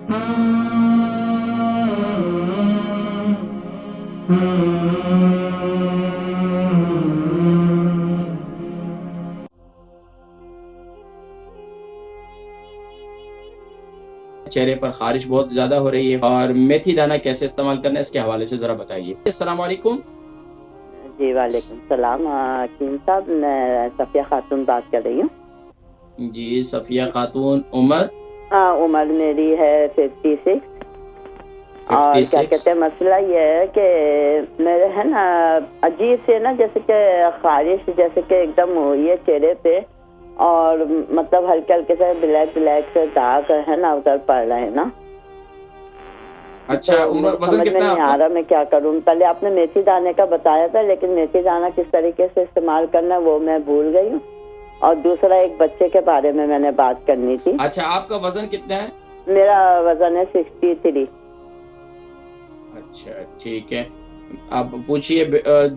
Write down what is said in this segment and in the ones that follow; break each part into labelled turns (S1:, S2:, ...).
S1: چہرے پر خارش بہت زیادہ ہو رہی ہے اور میتھی دانہ کیسے استعمال کرنا ہے اس کے حوالے سے ذرا بتائیے۔ السلام علیکم۔
S2: جی وعلیکم السلام حکیم صاحب، میں صفیہ خاتون بات کر رہی ہوں۔
S1: جی صفیہ خاتون، عمر؟
S2: عمر میری ہے 56۔ اور کیا کہتے ہیں، مسئلہ یہ ہے کہ میرے ہے نا عجیب سے نا جیسے کہ خارش جیسے کہ ایک دم ہوئی ہے چہرے پہ، اور مطلب ہلکے ہلکے سے بلیک سے داغ ہے نا ادھر پڑ رہا ہے نا۔
S1: اچھا عمر، وزن کتنا
S2: نہیں آ رہا میں کیا کروں۔ پہلے آپ نے میتھی دانے کا بتایا تھا، لیکن میتھی دانہ کس طریقے سے استعمال کرنا ہے وہ میں بھول گئی ہوں۔ اور دوسرا ایک بچے کے بارے میں نے بات کرنی تھی۔
S1: اچھا آپ کا وزن کتنا ہے؟
S2: میرا وزن ہے 63۔
S1: اچھا ٹھیک ہے، آپ پوچھئے۔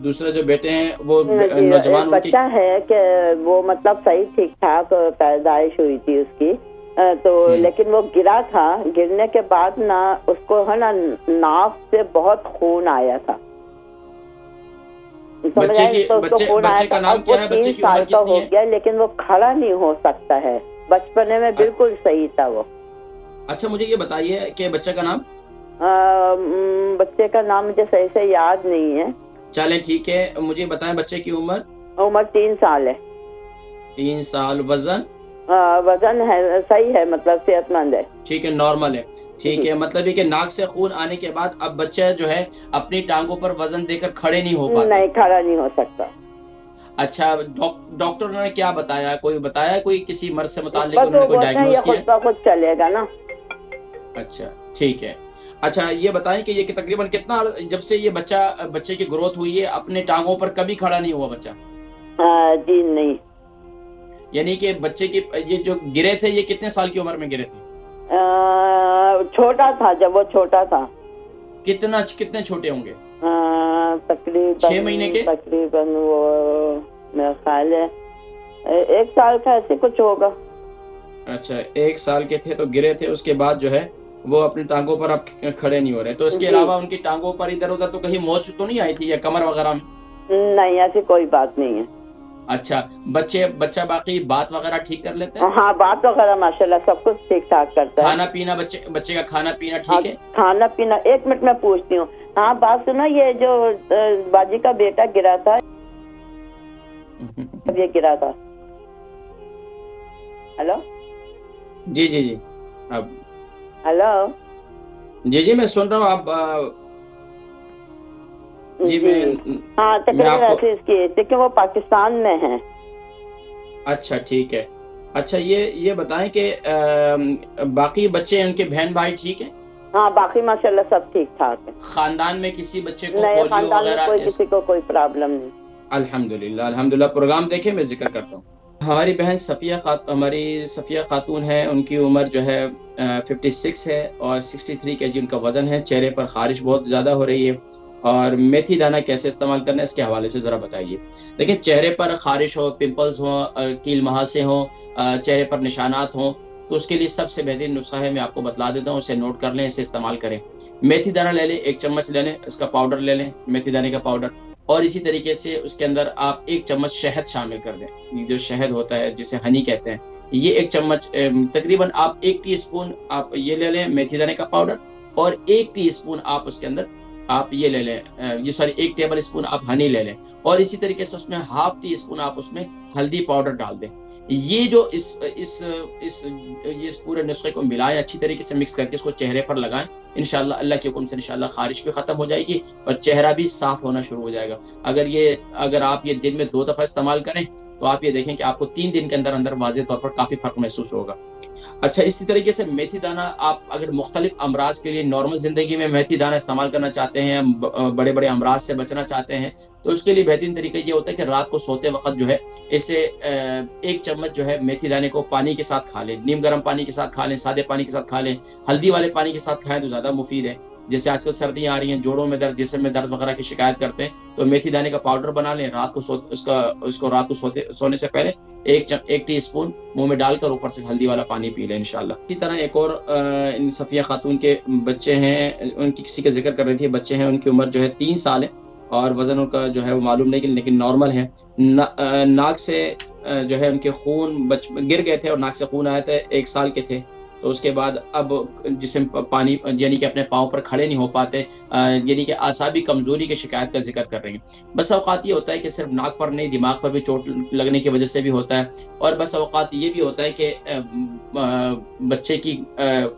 S1: دوسرے جو بیٹے ہیں وہ نوجوان
S2: بچہ ہے کہ وہ مطلب صحیح ٹھیک ٹھاک پیدائش ہوئی تھی اس کی، تو لیکن وہ گرا تھا، گرنے کے بعد نا اس کو ہے نا ناف سے بہت خون آیا تھا۔
S1: بچے کا نام کیا ہے؟ بچے کی عمر کتنی ہے؟
S2: ہو گیا لیکن وہ کھڑا نہیں ہو سکتا ہے، بچپنے میں بالکل صحیح تھا وہ۔
S1: اچھا مجھے یہ بتائیے کہ بچے کا نام؟
S2: بچے کا نام مجھے صحیح سے یاد نہیں ہے۔
S1: چلیں ٹھیک ہے، مجھے بتائیں بچے کی عمر؟
S2: عمر 3 سال ہے۔
S1: 3 سال۔ وزن؟
S2: وزن ہے صحیح ہے، مطلب صحت مند ہے۔
S1: ٹھیک ہے، نارمل ہے۔ ٹھیک ہے، مطلب یہ کہ ناک سے خون آنے کے بعد اب بچہ جو ہے اپنی ٹانگوں پر وزن دے کر کھڑے نہیں ہو پاتے؟
S2: نہیں، کھڑا نہیں ہو سکتا۔
S1: اچھا ڈاکٹر نے کیا بتایا؟ کوئی کسی مرض سے متعلق انہوں نے کوئی ڈائگنوز کیا؟
S2: خود چلے گا نا۔
S1: اچھا ٹھیک ہے۔ اچھا یہ بتائیں کہ یہ تقریباً کتنا جب سے یہ بچے کی گروتھ ہوئی ہے اپنے ٹانگوں پر کبھی کھڑا نہیں ہوا بچہ؟
S2: جی نہیں۔
S1: یعنی کہ بچے کی یہ جو گرے تھے یہ کتنے سال کی عمر میں گرے تھے؟
S2: چھوٹا تھا، جب وہ چھوٹا تھا۔
S1: کتنے چھوٹے ہوں گے؟
S2: تقریباً
S1: 6 مہینے کے؟
S2: تقریباً وہ میرا خیال ہے 1 سال کا ایسے کچھ ہوگا۔
S1: اچھا 1 سال کے تھے تو گرے تھے، اس کے بعد جو ہے وہ اپنی ٹانگوں پر اب کھڑے نہیں ہو رہے۔ تو اس کے علاوہ ان کی ٹانگوں پر ادھر ادھر تو کہیں موچ تو نہیں آئی تھی یا کمر وغیرہ میں؟
S2: نہیں، ایسی کوئی بات نہیں ہے۔
S1: اچھا بچہ باقی بات وغیرہ ٹھیک کر لیتے ہیں؟
S2: ہاں بات وغیرہ ماشاءاللہ سب کچھ ٹھیک ٹھاک کرتا ہے۔
S1: کھانا پینا بچے کا کھانا پینا ٹھیک ہے؟
S2: کھانا پینا 1 منٹ میں پوچھتی ہوں۔ ہاں بات سنا، یہ جو باجی کا بیٹا گرا تھا، یہ گرا تھا۔ ہلو
S1: جی اب
S2: ہلو
S1: جی میں سن رہا ہوں۔ آپ
S2: ہاں تقریباً ایسے اس کی، لیکن وہ پاکستان میں ہے۔
S1: اچھا ٹھیک ہے۔ اچھا یہ بتائیں کہ باقی بچے ان کے بہن بھائی ٹھیک ہیں؟
S2: ہاں باقی ماشاءاللہ سب ٹھیک ٹھاک ہے۔
S1: خاندان میں کسی بچے کو
S2: نہیں،
S1: پولیو
S2: خاندان میں
S1: وغیرہ؟
S2: کسی کو کوئی پرابلم نہیں۔
S1: الحمدللہ پروگرام دیکھیں، میں ذکر کرتا ہوں۔ ہماری بہن صفیہ خاتون ہے، ان کی عمر جو ہے 56 ہے اور 63 kg ان کا وزن ہے۔ چہرے پر خارش بہت زیادہ ہو رہی ہے اور میتھی دانہ کیسے استعمال کرنا ہے اس کے حوالے سے ذرا بتائیے۔ لیکن چہرے پر خارش ہو، پمپلز ہوں، کیل مہاسے ہوں، چہرے پر نشانات ہوں، تو اس کے لیے سب سے بہترین نسخہ ہے، میں آپ کو بتلا دیتا ہوں، اسے نوٹ کر لیں، اسے استعمال کریں۔ میتھی دانہ لے لیں، 1 چمچ لے لیں، اس کا پاؤڈر لے لیں، میتھی دانے کا پاؤڈر، اور اسی طریقے سے اس کے اندر آپ 1 چمچ شہد شامل کر دیں۔ یہ جو شہد ہوتا ہے جسے ہنی کہتے ہیں، یہ 1 چمچ تقریباً آپ 1 ٹی اسپون آپ یہ لے لیں میتھی دانے کا پاؤڈر، اور 1 ٹی اسپون آپ اس کے اندر آپ یہ لے لیں، 1 ٹیبل اسپون آپ ہنی لے لیں، اور اسی طریقے سے اس میں ½ ٹی اسپون آپ اس میں ہلدی پاؤڈر ڈال دیں۔ یہ جو اس پورے نسخے کو ملائیں، اچھی طریقے سے مکس کر کے اس کو چہرے پر لگائیں، انشاءاللہ اللہ کے حکم سے انشاءاللہ خارش بھی ختم ہو جائے گی اور چہرہ بھی صاف ہونا شروع ہو جائے گا۔ اگر آپ یہ دن میں 2 دفعہ استعمال کریں تو آپ یہ دیکھیں کہ آپ کو 3 دن کے اندر واضح طور پر کافی فرق محسوس ہوگا۔ اچھا اسی طریقے سے میتھی دانہ آپ اگر مختلف امراض کے لیے نارمل زندگی میں میتھی دانہ استعمال کرنا چاہتے ہیں، بڑے امراض سے بچنا چاہتے ہیں، تو اس کے لیے بہترین طریقہ یہ ہوتا ہے کہ رات کو سوتے وقت جو ہے اسے 1 چمچ جو ہے میتھی دانے کو پانی کے ساتھ کھا لیں، نیم گرم پانی کے ساتھ کھا لیں، سادے پانی کے ساتھ کھا لیں، ہلدی والے پانی کے ساتھ کھائیں تو زیادہ مفید ہے۔ جیسے آج کل سردیاں آ رہی ہیں، جوڑوں میں درد، جسم میں درد وغیرہ کی شکایت کرتے ہیں تو میتھی دانے کا پاؤڈر بنا لیں، رات کو اس کو رات کو سونے سے پہلے ایک ٹی اسپون منہ میں ڈال کر اوپر سے ہلدی والا پانی پی لیں انشاءاللہ۔ اسی طرح ایک اور ان صفیہ خاتون کے بچے ہیں، ان کی کسی کا ذکر کر رہی تھی، بچے ہیں، ان کی عمر جو ہے 3 سال ہے اور وزن ان کا جو ہے وہ معلوم نہیں لیکن نارمل ہے۔ ناک سے جو ہے ان کے خون گر گئے تھے اور ناک سے خون آیا تھا، 1 سال کے تھے، تو اس کے بعد اب جسم پانی یعنی کہ اپنے پاؤں پر کھڑے نہیں ہو پاتے، یعنی کہ اعصابی کمزوری کی شکایت کا ذکر کر رہی ہیں۔ بس اوقات یہ ہوتا ہے کہ صرف ناک پر نہیں، دماغ پر بھی چوٹ لگنے کی وجہ سے بھی ہوتا ہے، اور بس اوقات یہ بھی ہوتا ہے کہ بچے کی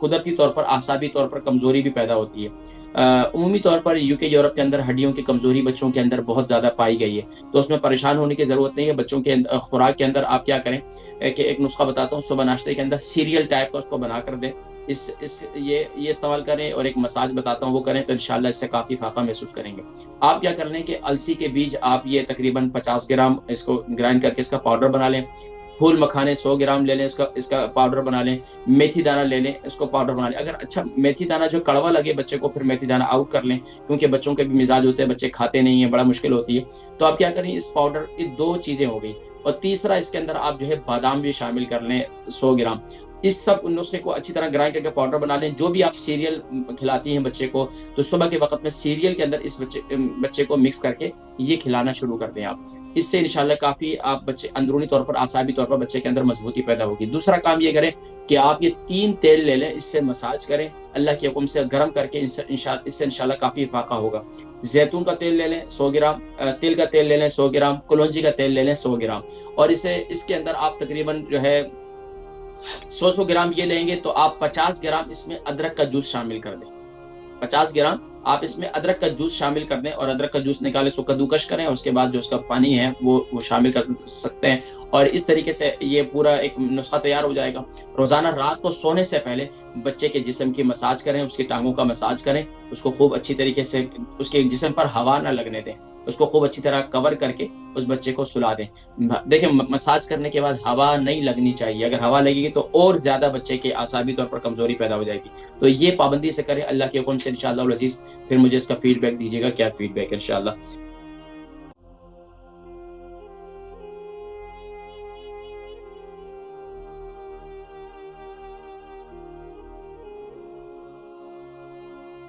S1: قدرتی طور پر اعصابی طور پر کمزوری بھی پیدا ہوتی ہے۔ عمومی طور پر یورپ کے اندر ہڈیوں کی کمزوری بچوں کے اندر بہت زیادہ پائی گئی ہے، تو اس میں پریشان ہونے کی ضرورت نہیں ہے۔ بچوں کے خوراک کے اندر آپ کیا کریں کہ ایک نسخہ بتاتا ہوں، صبح ناشتے کے اندر سیریل ٹائپ کا اس کو بنا کر دیں، یہ استعمال کریں، اور ایک مساج بتاتا ہوں وہ کریں تو انشاءاللہ اس سے کافی فائدہ محسوس کریں گے۔ آپ کیا کر لیں کہ السی کے بیج آپ یہ تقریباً 50 گرام اس کو گرائنڈ کر کے اس کا پاؤڈر بنا لیں، پھول مکھانے 100 گرام لے لیں، اس کا پاؤڈر بنا لیں، میتھی دانہ لے لیں، اس کو پاؤڈر بنا لیں۔ اگر اچھا میتھی دانہ جو کڑوا لگے بچے کو، پھر میتھی دانہ آؤٹ کر لیں، کیونکہ بچوں کے بھی مزاج ہوتے ہیں، بچے کھاتے نہیں ہیں، بڑا مشکل ہوتی ہے، تو آپ کیا کریں، اس پاؤڈر کی 2 چیزیں ہو گئی، اور تیسرا اس کے اندر آپ جو ہے بادام بھی شامل کر لیں 100 گرام۔ اس سب نسخے کو اچھی طرح گرائنڈ کر کے پاؤڈر بنا لیں۔ جو بھی آپ سیریل کھلاتی ہیں بچے کو، تو صبح کے وقت میں سیریل کے اندر اس بچے کو مکس کر کے یہ کھلانا شروع کر دیں آپ۔ اس سے انشاءاللہ کافی آپ بچے اندرونی طور پر، اعصابی طور پر بچے کے اندر مضبوطی پیدا ہوگی۔ دوسرا کام یہ کریں کہ آپ یہ 3 تیل لے لیں، اس سے مساج کریں، اللہ کے حکم سے گرم کر کے، اس سے انشاءاللہ کافی افاقہ ہوگا۔ زیتون کا تیل لے لیں 100 گرام، تل کا تیل لے لیں 100 گرام، کلونجی کا تیل لے لیں 100 گرام، اور اس کے اندر آپ تقریباً جو ہے 100 گرام یہ لیں گے تو آپ 50 گرام اس میں ادرک کا جوس شامل کر دیں۔ 50 گرام آپ اس میں ادرک کا جوس شامل کر دیں، اور ادرک کا جوس نکالے اس کو کدوکش کریں، اور اس کے بعد جو اس کا پانی ہے وہ شامل کر سکتے ہیں، اور اس طریقے سے یہ پورا ایک نسخہ تیار ہو جائے گا۔ روزانہ رات کو سونے سے پہلے بچے کے جسم کی مساج کریں، اس کی ٹانگوں کا مساج کریں، اس کو خوب اچھی طریقے سے، اس کے جسم پر ہوا نہ لگنے دیں، اس کو خوب اچھی طرح کور کر کے اس بچے کو سلا دیں۔ دیکھیں مساج کرنے کے بعد ہوا نہیں لگنی چاہیے، اگر ہوا لگے گی تو اور زیادہ بچے کے اعصابی طور پر کمزوری پیدا ہو جائے گی، تو یہ پابندی سے کریں اللہ کے حکم سے انشاءاللہ العزیز۔ پھر مجھے اس کا فیڈ بیک دیجیے گا، کیا فیڈ بیک انشاءاللہ۔